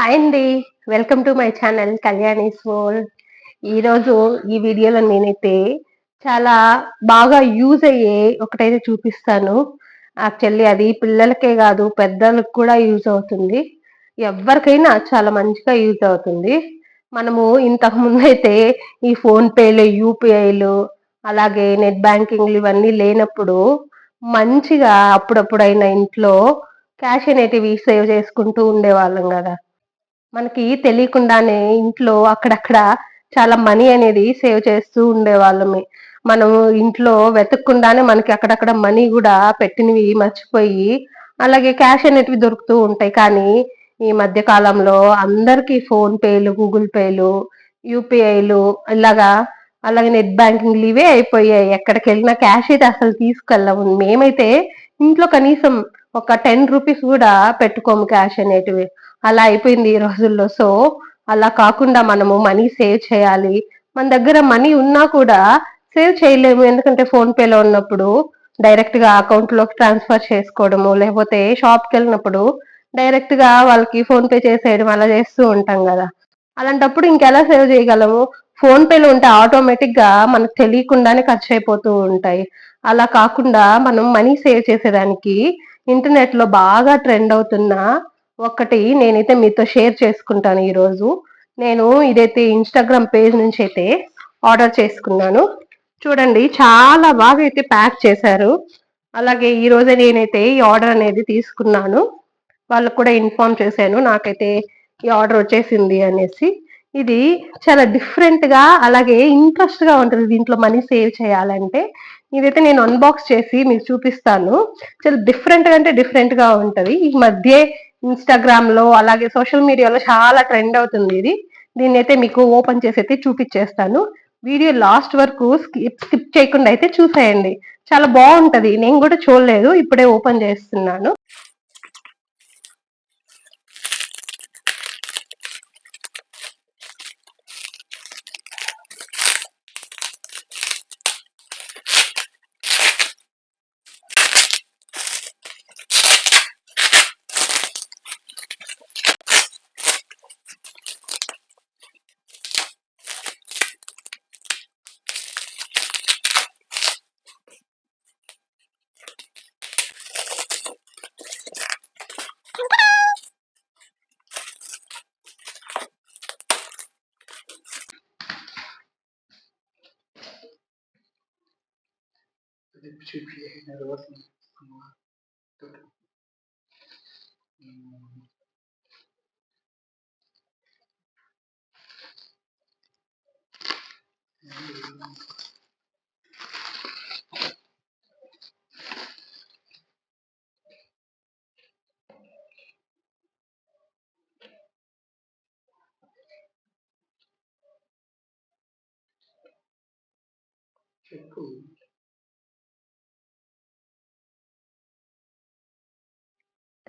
Hi అండి. Welcome to my channel Kalyani's world. ఈరోజు ఈ వీడియోలో నేనైతే చాలా బాగా యూజ్ అయ్యే ఒకటైతే చూపిస్తాను. యాక్చువల్లీ అది పిల్లలకే గాదు, పెద్దలకు కూడా యూజ్ అవుతుంది. ఎవ్వరికైనా చాలా మంచిగా యూజ్ అవుతుంది. మనము ఇంతకు ముందైతే ఈ ఫోన్‌పేలు, యూపీఐలు అలాగే నెట్ బ్యాంకింగ్‌లు ఇవన్నీ లేనప్పుడు మంచిగా అప్పుడప్పుడైనా ఇంట్లో క్యాష్ అనేటివి సేవ్ చేసుకుంటూ ఉండేవాళ్ళం గదా! మనకి తెలియకుండానే ఇంట్లో అక్కడక్కడ చాలా మనీ అనేది సేవ్ చేస్తూ ఉండేవాళ్ళమే. మనము ఇంట్లో వెతకకుండానే మనకి అక్కడక్కడ మనీ గూడా పెట్టినవి మర్చిపోయి, అలాగే క్యాష్ అనేటివి దొరుకుతూ ఉంటాయి. కానీ, ఈ మధ్య కాలంలో అందరికీ ఫోన్‌పేలు, గూగుల్ పేలు, యూపీఐలు ఇలాగా అలాగే నెట్ బ్యాంకింగ్‌లు ఇవే అయిపోయాయి. ఎక్కడికెళ్ళినా క్యాష్ అయితే అసలు తీసుకెళ్ళము. మేమైతే ఇంట్లో కనీసం ఒక రూ. 10 గూడా పెట్టుకోము క్యాష్ అనేటివి. అలా అయిపోయింది ఈ రోజుల్లో. సో, అలా కాకుండా మనము మనీ సేవ్ చేయాలి. మన దగ్గర మనీ ఉన్నా కూడా సేవ్ చేయలేము. ఎందుకంటే ఫోన్‌పేలో ఉన్నప్పుడు డైరెక్ట్‌గా అకౌంట్‌లోకి ట్రాన్స్‌ఫర్ చేసుకోవడము, లేకపోతే షాప్‌కెళ్ళినప్పుడు డైరెక్ట్‌గా వాళ్ళకి ఫోన్‌పే చేసేయడం అలా చేస్తూ ఉంటాం గదా! అలాంటప్పుడు ఇంకెలా సేవ్ చేయగలము? ఫోన్‌పేలో ఉంటే ఆటోమేటిక్‌గా మనకు తెలియకుండానే ఖర్చయిపోతూ ఉంటాయి. అలా కాకుండా మనం మనీ సేవ్ చేసేదానికి ఇంటర్నెట్‌లో బాగా ట్రెండ్ అవుతున్న ఒకటి నేనైతే మీతో షేర్ చేసుకుంటాను ఈరోజు. నేను ఇదైతే ఇన్‌స్టాగ్రామ్ పేజ్ నుంచయితే ఆర్డర్ చేసుకున్నాను. చూడండి చాలా బాగా అయితే ప్యాక్ చేశారు. అలాగే ఈరోజే నేనైతే ఈ ఆర్డర్ అనేది తీసుకున్నాను. వాళ్ళకి కూడా ఇన్ఫార్మ్ చేశాను. నాకైతే ఈ ఆర్డర్ వచ్చేసింది అనేసి. ఇది చాలా డిఫరెంట్‌గా అలాగే ఇంట్రెస్ట్‌గా ఉంటది దీంట్లో మనీ సేవ్ చేయాలంటే. ఇదైతే నేను అన్బాక్స్ చేసి మీకు చూపిస్తాను. చాలా డిఫరెంట్‌గా అంటే డిఫరెంట్‌గా ఉంటది. ఈ మధ్యే ఇన్‌స్టాగ్రామ్‌లో అలాగే సోషల్ మీడియాలో చాలా ట్రెండ్ అవుతుంది ఇది. దీన్నైతే మీకు ఓపెన్ చేసైతే చూపిచ్చేస్తాను. వీడియో లాస్ట్ వరకు స్కిప్ చేయకుండా అయితే చూసేయండి. చాలా బావుంటది. నేను గూడా చూడలేదు. ఇప్పుడే ఓపెన్ చేస్తున్నాను.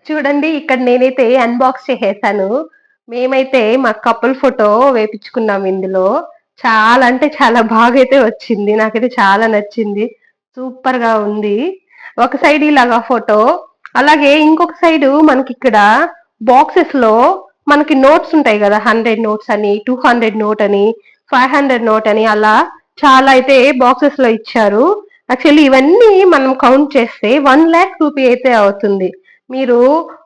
చూడండి ఇక్కడ నేనైతే అన్బాక్స్ చేసేసాను. మేమైతే మా కపుల్ ఫోటో వేపిచ్చుకున్నాం ఇందులో. చాలా అంటే చాలా బాగైతే వచ్చింది. నాకైతే చాలా నచ్చింది. సూపర్‌గా ఉంది. ఒక సైడ్ ఇలాగా ఫోటో, అలాగే ఇంకొక సైడు మనకిక్కడ బాక్సెస్‌లో మనకి నోట్స్ ఉంటాయి గదా! 100 నోట్స్ అని, 200 నోట్ అని, 500 నోట్ అని అలా చాలా అయితే బాక్సెస్‌లో ఇచ్చారు. యాక్చువల్లీ ఇవన్నీ మనం కౌంట్ చేస్తే 1,00,000 రూపీ అయితే అవుతుంది. మీరు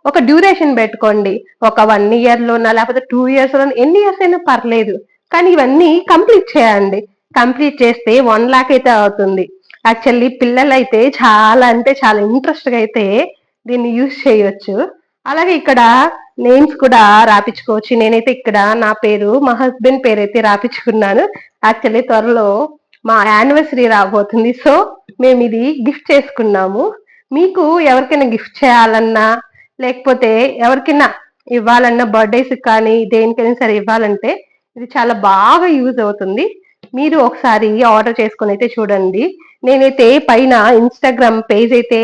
ఒక డ్యూరేషన్ బెట్టుకోండి. ఒక 1 ఇయర్‌లోనా లేపోతే 2 ఇయర్స్‌లోనా ఎన్ని ఇయర్స్ అయినా పర్లేదు. కానీ ఇవన్నీ కంప్లీట్ చేయండి. కంప్లీట్ చేస్తే 1,00,000 అయితే అవుతుంది. యాక్చువల్లీ పిల్లలైతే చాలా అంటే చాలా ఇంట్రెస్ట్‌గా అయితే దీన్ని యూజ్ చేయొచ్చు. అలాగే ఇక్కడ నేమ్స్ కూడా రాపిచ్చుకోవచ్చు. నేనైతే ఇక్కడ నా పేరు, మా హస్బెండ్ పేరైతే రాపిచ్చుకున్నాను. యాక్చువల్లీ త్వరలో మా యానివర్సరీ రాబోతుంది. సో, మేమిది గిఫ్ట్ చేసుకున్నాము. మీకు ఎవరికైనా గిఫ్ట్ చేయాలన్నా, లేకపోతే ఎవరికైనా ఇవ్వాలన్నా బర్త్‌డేస్‌కి కానీ, దేనికైనా సరే ఇవ్వాలంటే ఇది చాలా బాగా యూజ్ అవుతుంది. మీరు ఒకసారి ఆర్డర్ చేసుకొనైతే చూడండి. నేనైతే పైన ఇన్‌స్టాగ్రామ్ పేజ్ అయితే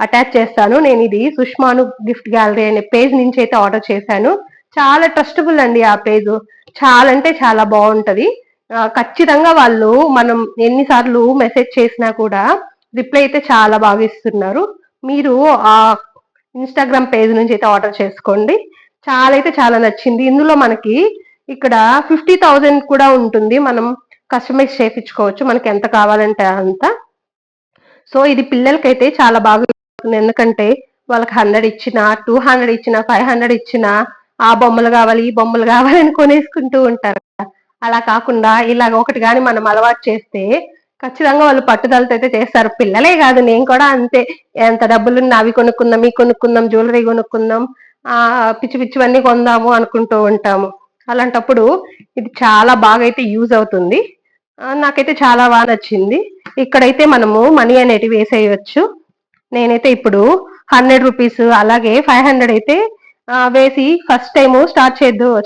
అటాచ్ చేస్తాను. నేనిది సుష్మాను గిఫ్ట్ గ్యాలరీ అనే పేజ్ నుంచి అయితే ఆర్డర్ చేశాను. చాలా ట్రస్టబుల్ అండి ఆ పేజు. చాలా అంటే చాలా బావుంటది. ఖచ్చితంగా వాళ్ళు మనం ఎన్ని సార్లు మెసేజ్ చేసినా కూడా రిప్లై అయితే చాలా బాగా ఇస్తున్నారు. మీరు ఆ ఇన్‌స్టాగ్రామ్ పేజ్ నుంచి అయితే ఆర్డర్ చేసుకోండి. చాలా అయితే చాలా నచ్చింది. ఇందులో మనకి ఇక్కడ 50,000 కూడా ఉంటుంది. మనం కస్టమైజ్ చేపించుకోవచ్చు. మనకి ఎంత కావాలంటే అంత. సో ఇది పిల్లలకైతే చాలా బాగా ఉంటుంది. ఎందుకంటే వాళ్ళకి 100 ఇచ్చినా, 200 ఇచ్చినా, 500 ఇచ్చినా ఆ బొమ్మలు కావాలి, ఈ బొమ్మలు కావాలని కొనేసుకుంటూ ఉంటారు కదా! అలా కాకుండా ఇలాగ ఒకటి గాని మనం అలవాటు చేస్తే ఖచ్చితంగా వాళ్ళు పట్టుదలతో అయితే చేస్తారు. పిల్లలే కాదు నేను కూడా అంతే. ఎంత డబ్బులున్నా అవి కొనుక్కుందాం, ఇవి కొనుక్కుందాం, జ్యువెలరీ కొనుక్కుందాం, పిచ్చి పిచ్చివన్నీ కొందాము అనుకుంటూ ఉంటాము. అలాంటప్పుడు ఇది చాలా బాగా అయితే యూజ్ అవుతుంది. నాకైతే చాలా బాగా నచ్చింది. ఇక్కడైతే మనము మనీ అనేటివి వేసేయొచ్చు. నేనైతే ఇప్పుడు 100 రూపీస్ అలాగే 500 అయితే వేసి ఫస్ట్ టైము స్టార్ట్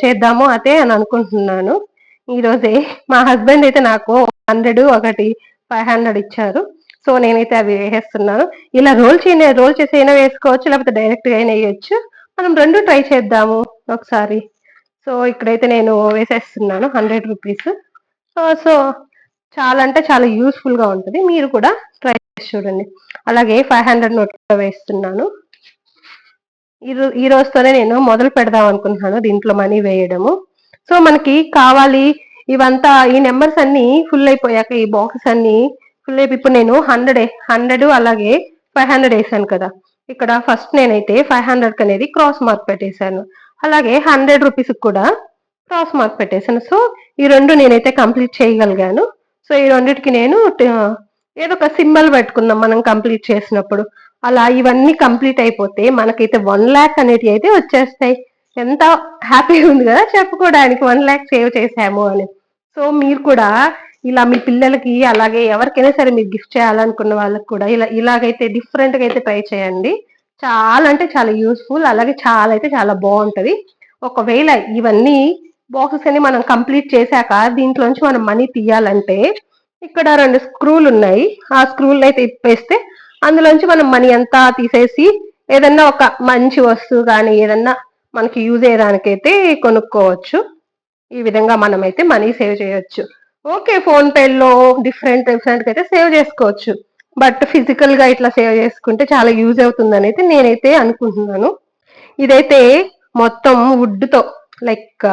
చేద్దాము అదే అని అనుకుంటున్నాను. ఈ రోజే మా హస్బెండ్ అయితే నాకు 100 ఒకటి 500 ఇచ్చారు. సో నేనైతే అవి వేసేస్తున్నాను. ఇలా రోల్ చేసి అయినా వేసుకోవచ్చు, లేకపోతే డైరెక్ట్ గా అయినా వేయొచ్చు. మనం 2 ట్రై చేద్దాము ఒకసారి. సో ఇక్కడైతే నేను వేసేస్తున్నాను 100 రూపీస్. సో చాలా అంటే చాలా యూస్ఫుల్ గా ఉంటుంది. మీరు కూడా ట్రై చేసి చూడండి. అలాగే 500 నోట్ కూడా వేస్తున్నాను. ఈ రోజుతోనే నేను మొదలు పెడదాం అనుకుంటున్నాను దీంట్లో మనీ వేయడము. సో మనకి కావాలి ఇవంతా ఈ నెంబర్స్ అన్ని ఫుల్ అయిపోయాక ఈ బాక్సెస్ అన్ని ఫుల్ అయిపోయి ఇప్పుడు నేను 100 అలాగే 500 వేసాను కదా! ఇక్కడ ఫస్ట్ నేనైతే 500 అనేది క్రాస్ మార్క్ పెట్టేశాను. అలాగే 100 రూపీస్ కూడా క్రాస్ మార్క్ పెట్టేశాను. సో ఈ 2 నేనైతే కంప్లీట్ చేయగలిగాను. సో ఈ రెండిటికి నేను ఏదో ఒక సింబల్ పెట్టుకుందాం మనం కంప్లీట్ చేసినప్పుడు. అలా ఇవన్నీ కంప్లీట్ అయిపోతే మనకైతే 1,00,000 అనేటివి అయితే వచ్చేస్తాయి. ఎంత హ్యాపీగా ఉంది కదా చెప్పుకోవడానికి 1,00,000 సేవ్ చేశాము అని. సో మీరు కూడా ఇలా మీ పిల్లలకి అలాగే ఎవరికైనా సరే మీరు గిఫ్ట్ చేయాలనుకున్న వాళ్ళకి కూడా ఇలాగైతే డిఫరెంట్‌గా అయితే ట్రై చేయండి. చాలా అంటే చాలా యూజ్‌ఫుల్. అలాగే చాలా అయితే చాలా బావుంటది. ఒకవేళ ఇవన్నీ బాక్సెస్ అన్ని మనం కంప్లీట్ చేశాక దీంట్లోంచి మనం మనీ తీయాలంటే ఇక్కడ 2 స్క్రూలున్నాయి. ఆ స్క్రూలనైతే ఇప్పేస్తే అందులోంచి మనం మనీ అంతా తీసేసి ఏదన్నా ఒక మంచి వస్తువు గానీ, ఏదన్నా మనకి యూజ్ అయ్యేదానికైతే కొనుక్కోవచ్చు. ఈ విధంగా మనమైతే మనీ సేవ్ చేయొచ్చు. ఓకే. ఫోన్‌పే‌లో డిఫరెంట్‌గా అయితే సేవ్ చేసుకోవచ్చు. బట్ ఫిజికల్‌గా ఇట్లా సేవ్ చేసుకుంటే చాలా యూజ్ అవుతుందనైతే నేనైతే అనుకుంటున్నాను. ఇదైతే మొత్తం వుడ్‌తో లైక్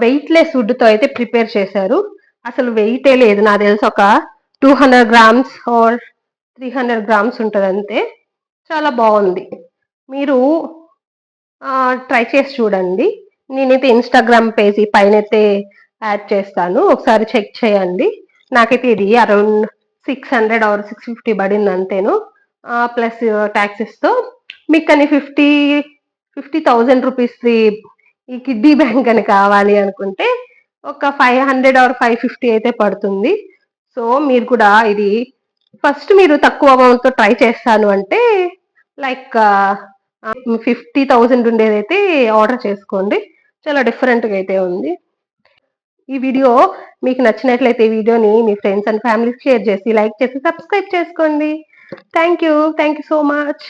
వెయిట్‌లెస్ వుడ్‌తో అయితే ప్రిపేర్ చేశారు. అసలు వెయిటే లేదు. నాకు తెలిసి ఒక 200 గ్రామ్స్ ఆర్ 300 గ్రామ్స్ ఉంటదంతే. చాలా బావుంది. మీరు ట్రై చేసి చూడండి. నేనైతే ఇన్‌స్టాగ్రామ్ పేజీ పైనైతే యాడ్ చేస్తాను. ఒకసారి చెక్ చేయండి. నాకైతే ఇది అరౌండ్ 600 ఆర్ 650 పడింది అంతేను. ప్లస్ టాక్సెస్‌తో. మీకని 50,000 రూపీస్‌ది ఈ కిడ్డీ బ్యాంక్ అని కావాలి అనుకుంటే ఒక 500 ఆర్ 550 అయితే పడుతుంది. సో మీరు కూడా ఇది ఫస్ట్ మీరు తక్కువ అమౌంట్‌తో ట్రై చేస్తాను అంటే లైక్ 50,000 ఉండేదైతే ఆర్డర్ చేసుకోండి. చాలా డిఫరెంట్‌గా అయితే ఉంది. ఈ వీడియో మీకు నచ్చినట్లయితే ఈ వీడియోని మీ ఫ్రెండ్స్ అండ్ ఫ్యామిలీకి షేర్ చేసి, లైక్ చేసి, సబ్స్క్రైబ్ చేసుకోండి. Thank you so much.